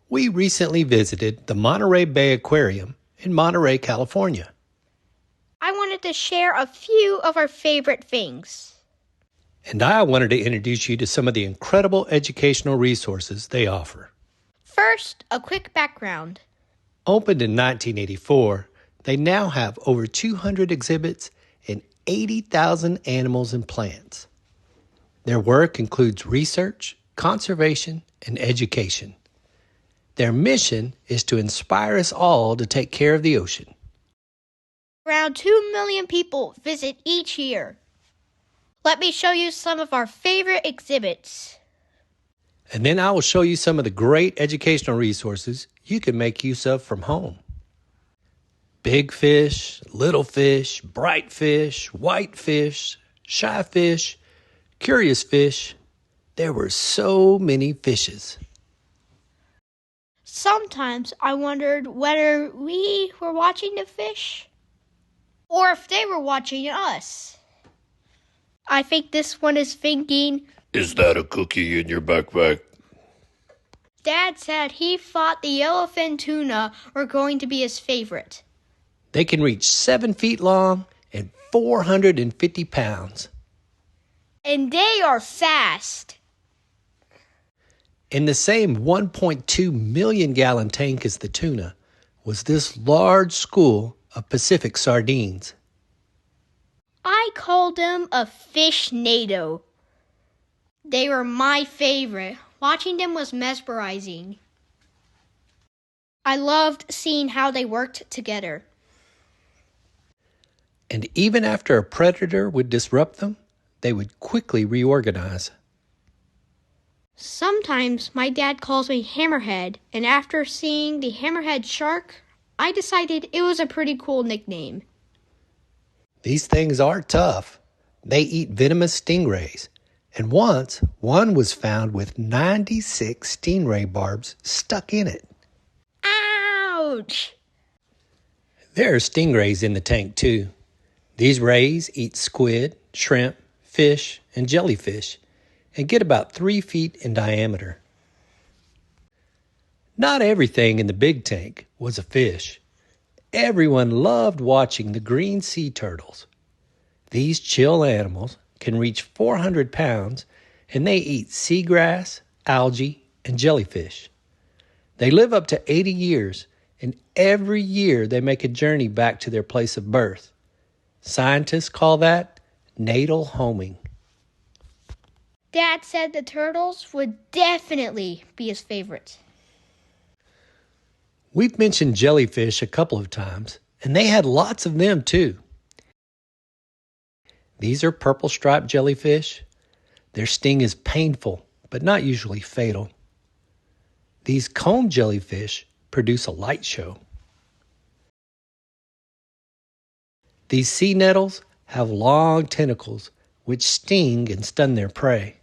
We recently visited the Monterey Bay Aquarium in Monterey, California. I wanted to share a few of our favorite things. And I wanted to introduce you to some of the incredible educational resources they offer. First, a quick background. Opened in 1984, they now have over 200 exhibits and 80,000 animals and plants. Their work includes research, conservation, and education. Their mission is to inspire us all to take care of the ocean. Around 2 million people visit each year. Let me show you some of our favorite exhibits. And then I will show you some of the great educational resources you can make use of from home. Big fish, little fish, bright fish, white fish, shy fish, curious fish. There were so many fishes. Sometimes I wondered whether we were watching the fish or if they were watching us. I think this one is thinking, "Is that a cookie in your backpack?" Dad said he thought the yellowfin tuna were going to be his favorite. They can reach 7 feet long and 450 pounds. And they are fast. In the same 1.2 million gallon tank as the tuna was this large school of Pacific sardines. I called them a fishnado. They were my favorite. Watching them was mesmerizing. I loved seeing how they worked together. And even after a predator would disrupt them, they would quickly reorganize. Sometimes my dad calls me Hammerhead, and after seeing the hammerhead shark, I decided it was a pretty cool nickname. These things are tough. They eat venomous stingrays. And once, one was found with 96 stingray barbs stuck in it. Ouch! There are stingrays in the tank too. These rays eat squid, shrimp, fish, and jellyfish, and get about 3 feet in diameter. Not everything in the big tank was a fish. Everyone loved watching the green sea turtles. These chill animals can reach 400 pounds, and they eat seagrass, algae, and jellyfish. They live up to 80 years, and every year they make a journey back to their place of birth. Scientists call that natal homing. Dad said the turtles would definitely be his favorite. We've mentioned jellyfish a couple of times, and they had lots of them too. These are purple striped jellyfish. Their sting is painful, but not usually fatal. These comb jellyfish produce a light show. These sea nettles have long tentacles which sting and stun their prey.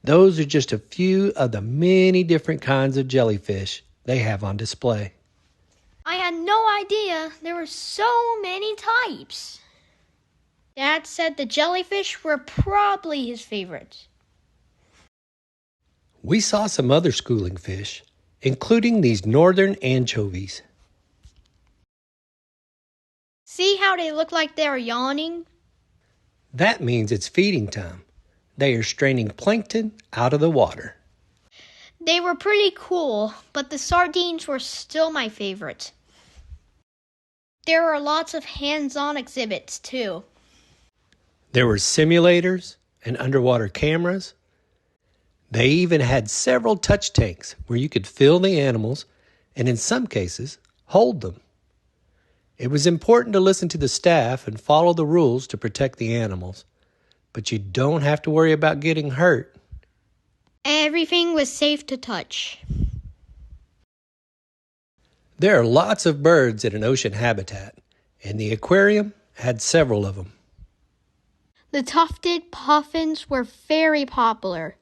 Those are just a few of the many different kinds of jellyfish they have on display. I had no idea there were so many types. Dad said the jellyfish were probably his favorite. We saw some other schooling fish, including these northern anchovies. See how they look like they are yawning? That means it's feeding time. They are straining plankton out of the water. They were pretty cool, but the sardines were still my favorite. There were lots of hands-on exhibits too. There were simulators and underwater cameras. They even had several touch tanks where you could feel the animals and in some cases hold them. It was important to listen to the staff and follow the rules to protect the animals, but you don't have to worry about getting hurt. Everything was safe to touch. There are lots of birds in an ocean habitat, and the aquarium had several of them. The tufted puffins were very popular.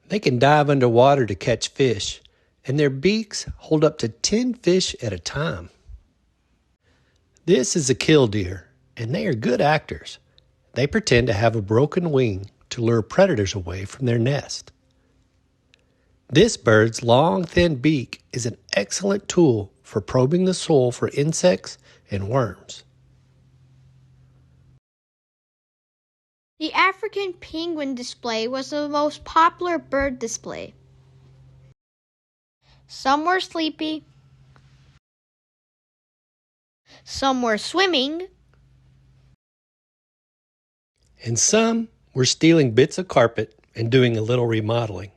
They can dive underwater to catch fish, and their beaks hold up to 10 fish at a time. This is a killdeer, and they are good actors. They pretend to have a broken wing to lure predators away from their nest. This bird's long, thin beak is an excellent tool for probing the soil for insects and worms. The African penguin display was the most popular bird display. Some were sleepy, some were swimming, And some were stealing bits of carpet and doing a little remodeling.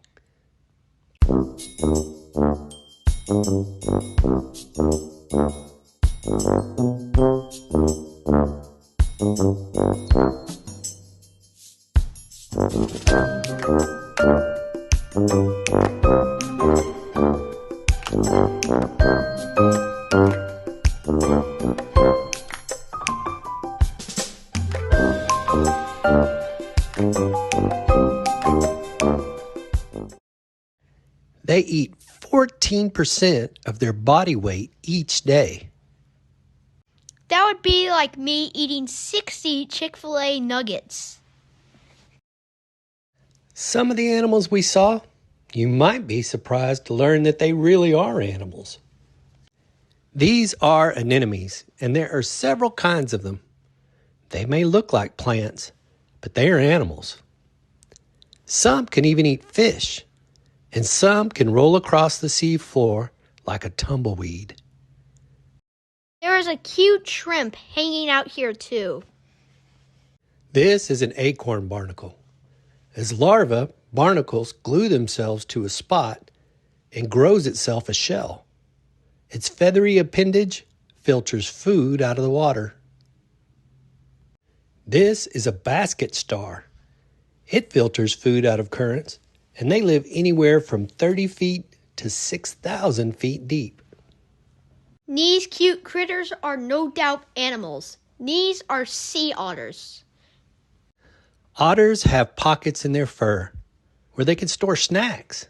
They eat 14% of their body weight each day. That would be like me eating 60 Chick-fil-A nuggets. Some of the animals we saw, you might be surprised to learn that they really are animals. These are anemones, and there are several kinds of them. They may look like plants, but they are animals. Some can even eat fish, and some can roll across the sea floor like a tumbleweed. There is a cute shrimp hanging out here too. This is an acorn barnacle. As larvae, barnacles glue themselves to a spot and grows itself a shell. Its feathery appendage filters food out of the water. This is a basket star. It filters food out of currents, and they live anywhere from 30 feet to 6,000 feet deep. These cute critters are no doubt animals. These are sea otters. Otters have pockets in their fur where they can store snacks.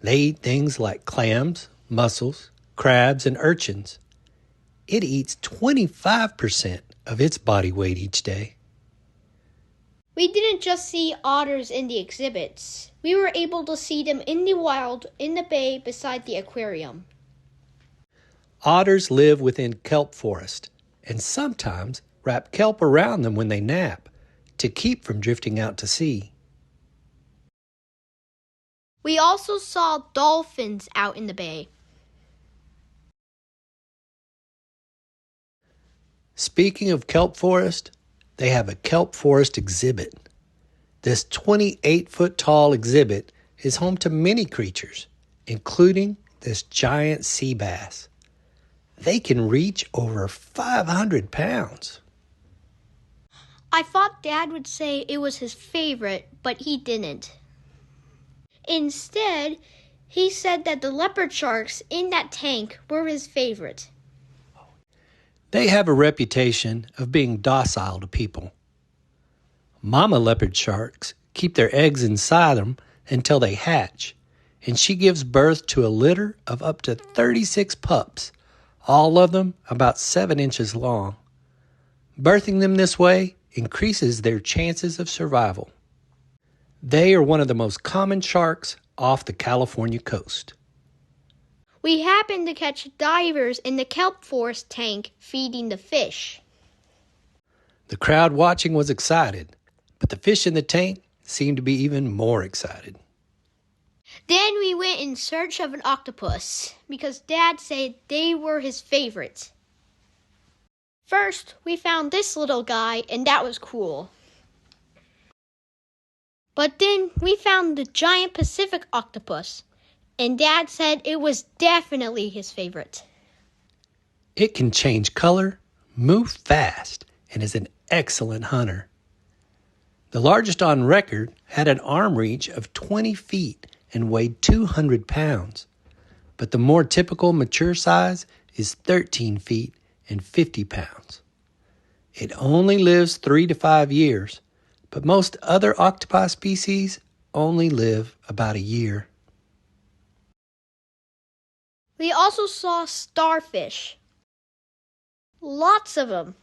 They eat things like clams, mussels, crabs, and urchins. It eats 25% of its body weight each day. We didn't just see otters in the exhibits. We were able to see them in the wild in the bay beside the aquarium. Otters live within kelp forest and sometimes wrap kelp around them when they nap to keep from drifting out to sea. We also saw dolphins out in the bay. Speaking of kelp forest, they have a kelp forest exhibit. This 28-foot-tall exhibit is home to many creatures, including this giant sea bass. They can reach over 500 pounds. I thought Dad would say it was his favorite, but he didn't. Instead, he said that the leopard sharks in that tank were his favorite. They have a reputation of being docile to people. Mama leopard sharks keep their eggs inside them until they hatch, and she gives birth to a litter of up to 36 pups, all of them about 7 inches long. Birthing them this way increases their chances of survival. They are one of the most common sharks off the California coast. We happened to catch divers in the kelp forest tank feeding the fish. The crowd watching was excited, but the fish in the tank seemed to be even more excited. Then we went in search of an octopus because Dad said they were his favorite. First, we found this little guy, and that was cool. But then we found the giant Pacific octopus, and Dad said it was definitely his favorite. It can change color, move fast, and is an excellent hunter. The largest on record had an arm reach of 20 feet and weighed 200 pounds, but the more typical mature size is 13 feet and 50 pounds. It only lives 3 to 5 years, but most other octopi species only live about a year. We also saw starfish. Lots of them.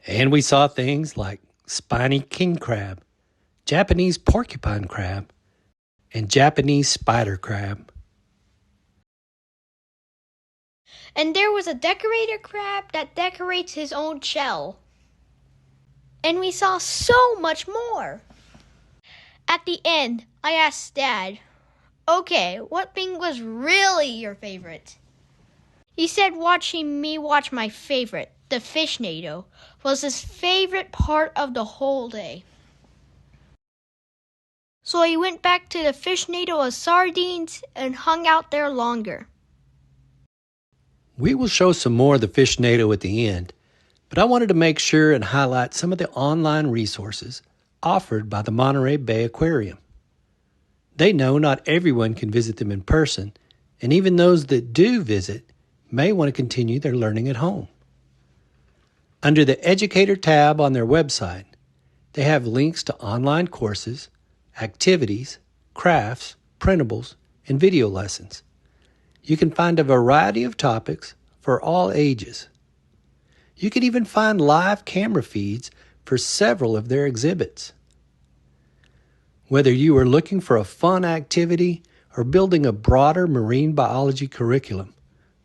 And we saw things like spiny king crab, Japanese porcupine crab, and Japanese spider crab. And there was a decorator crab that decorates his own shell. And we saw so much more. At the end, I asked Dad, "Okay, what thing was really your favorite?" He said watching me watch my favorite, the Fishnado, was his favorite part of the whole day. So he went back to the Fishnado of sardines and hung out there longer. We will show some more of the Fishnado at the end, but I wanted to make sure and highlight some of the online resources offered by the Monterey Bay Aquarium. They know not everyone can visit them in person, and even those that do visit may want to continue their learning at home. Under the Educator tab on their website, they have links to online courses, activities, crafts, printables, and video lessons. You can find a variety of topics for all ages. You can even find live camera feeds for several of their exhibits. Whether you are looking for a fun activity or building a broader marine biology curriculum,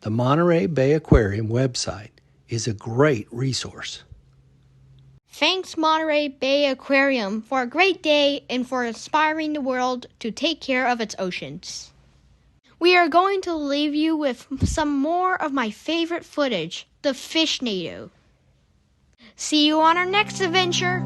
the Monterey Bay Aquarium website is a great resource. Thanks, Monterey Bay Aquarium, for a great day and for inspiring the world to take care of its oceans. We are going to leave you with some more of my favorite footage, the Fishnado. See you on our next adventure.